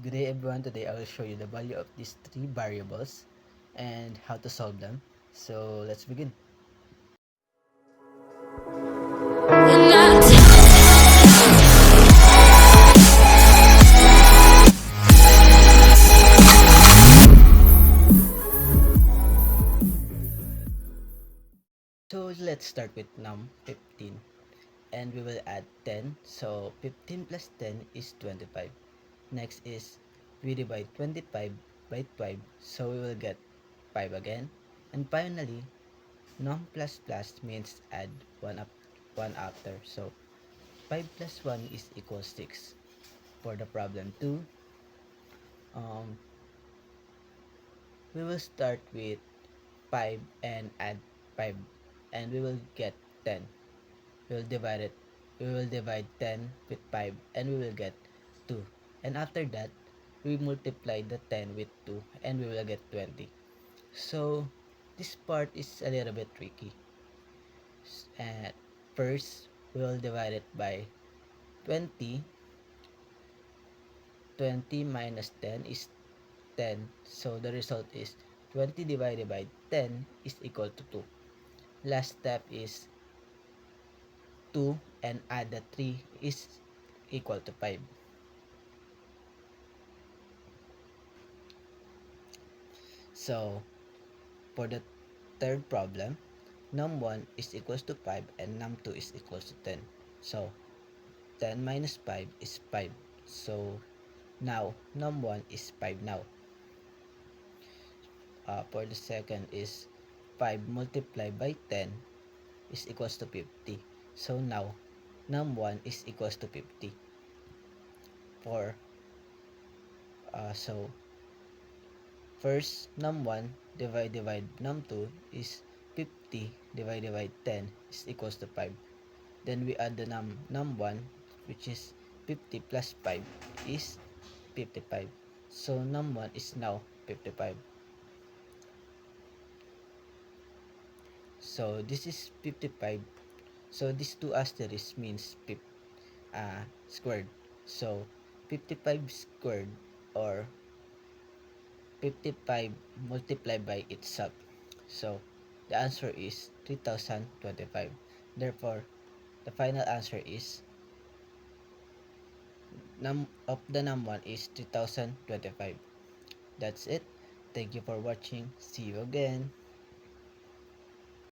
Good day everyone, today I will show you the value of these three variables and how to solve them. So let's begin. So let's start with num 15 and we will add 10. So 15 plus 10 is 25. Next is we divide 25 by 12, so we will get 5 again. And finally, num plus plus means add 1 after. So 5 plus 1 is equal 6. For the problem 2, um, we will start with 5 and add 5 and we will get 10. We will divide it. We will divide 10 with 5 and we will get 2. And after that, we multiply the 10 with 2 and we will get 20. So this part is a little bit tricky. And first, we will divide it by 20. 20 minus 10 is 10. So the result is 20 divided by 10 is equal to 2. Last step is 2 and add the 3 is equal to 5. So for the third problem, num1 is equals to 5 and num2 is equals to 10. So 10 minus 5 is 5. So now num1 is 5 now. For the second is 5 multiplied by 10 is equals to 50. So now num1 is equals to 50. For so first num1 divide num2 is 50 divided by 10 is equals to 5. Then we add the num1, which is 50 plus 5 is 55. So num1 is now 55. So this is 55. So these two asterisks means squared. So 55 squared or 55 multiplied by itself. So the answer is 3025. Therefore, the final answer is the num1 is 3025. That's it. Thank you for watching. See you again.